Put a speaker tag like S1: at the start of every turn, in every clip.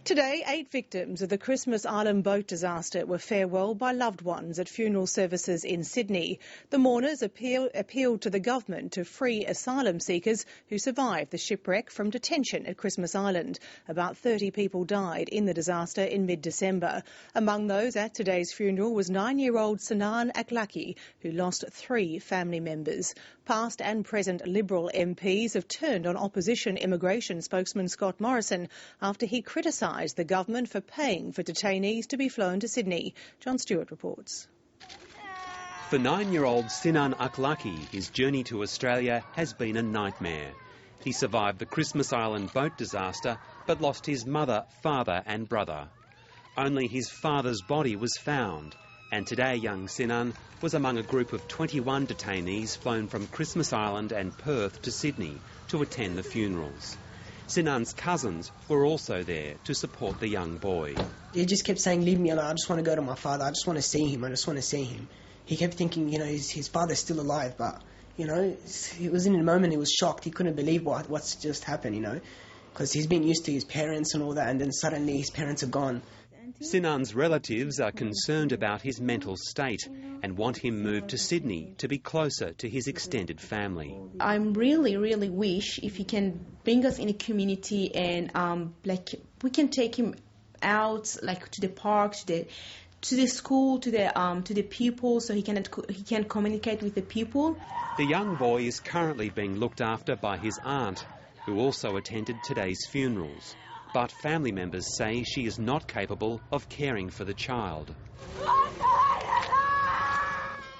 S1: Today, 8 victims of the Christmas Island boat disaster were farewelled by loved ones at funeral services in Sydney. The mourners appealed to the government to free asylum seekers who survived the shipwreck from detention at Christmas Island. About 30 people died in the disaster in mid-December. Among those at today's funeral was 9-year-old Sinan Aklaki, who lost 3 family members. Past and present Liberal MPs have turned on opposition immigration spokesman Scott Morrison after he criticised the government for paying for detainees to be flown to Sydney. John Stewart reports.
S2: For 9-year-old Sinan Aklaki, his journey to Australia has been a nightmare. He survived the Christmas Island boat disaster but lost his mother, father and brother. Only his father's body was found, and today young Sinan was among a group of 21 detainees flown from Christmas Island and Perth to Sydney to attend the funerals. Sinan's cousins were also there to support the young boy.
S3: He just kept saying, "Leave me alone, I just want to go to my father, I just want to see him, I just want to see him." He kept thinking, his father's still alive, but, he was in a moment, he was shocked, he couldn't believe what's just happened, because he's been used to his parents and all that, and then suddenly his parents are gone.
S2: Sinan's relatives are concerned about his mental state and want him moved to Sydney to be closer to his extended family.
S4: I really wish if he can bring us in a community and we can take him out to the park, to the school, to the pupils, so he can communicate with the people.
S2: The young boy is currently being looked after by his aunt, who also attended today's funerals. But family members say she is not capable of caring for the child.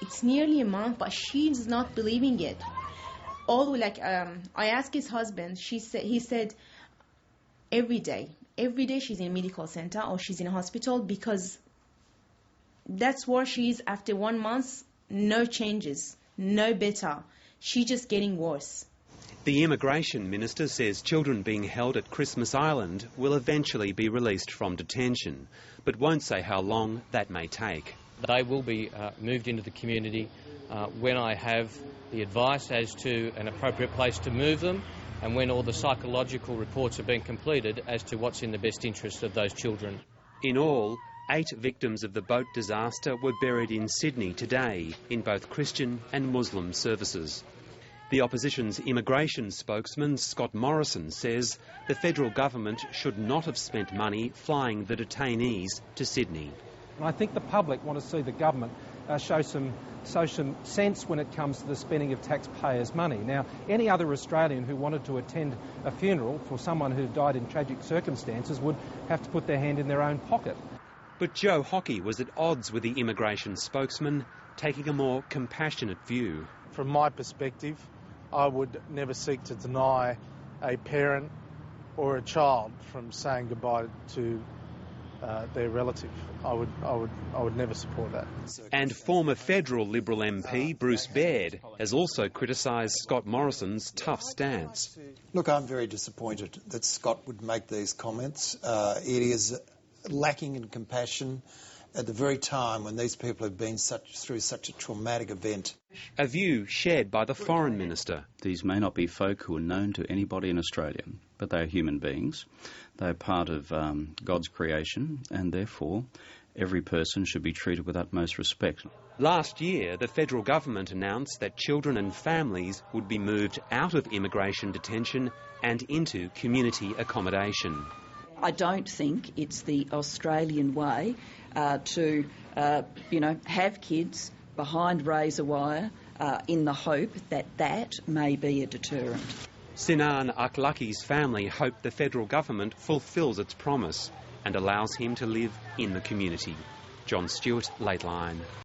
S4: It's nearly a month, but she's not believing it. I asked his husband, he said every day she's in a medical center or she's in a hospital, because that's where she is after 1 month. No changes, no better. She's just getting worse.
S2: The Immigration Minister says children being held at Christmas Island will eventually be released from detention, but won't say how long that may take.
S5: They will be moved into the community when I have the advice as to an appropriate place to move them, and when all the psychological reports have been completed as to what's in the best interest of those children.
S2: In all, 8 victims of the boat disaster were buried in Sydney today in both Christian and Muslim services. The opposition's immigration spokesman, Scott Morrison, says the federal government should not have spent money flying the detainees to Sydney.
S6: I think the public want to see the government show some sense when it comes to the spending of taxpayers' money. Now, any other Australian who wanted to attend a funeral for someone who died in tragic circumstances would have to put their hand in their own pocket.
S2: But Joe Hockey was at odds with the immigration spokesman, taking a more compassionate view.
S7: From my perspective, I would never seek to deny a parent or a child from saying goodbye to their relative. I would never support that.
S2: And former federal Liberal MP Bruce Baird has also criticised Scott Morrison's tough stance.
S8: Look, I'm very disappointed that Scott would make these comments. It is lacking in compassion at the very time when these people have been through such a traumatic event.
S2: A view shared by the Foreign Minister.
S9: These may not be folk who are known to anybody in Australia, but they are human beings. They are part of God's creation, and therefore every person should be treated with utmost respect.
S2: Last year, the federal government announced that children and families would be moved out of immigration detention and into community accommodation.
S10: I don't think it's the Australian way to have kids behind razor wire in the hope that may be a deterrent.
S2: Sinan Aklaki's family hope the federal government fulfills its promise and allows him to live in the community. John Stewart, Late Line.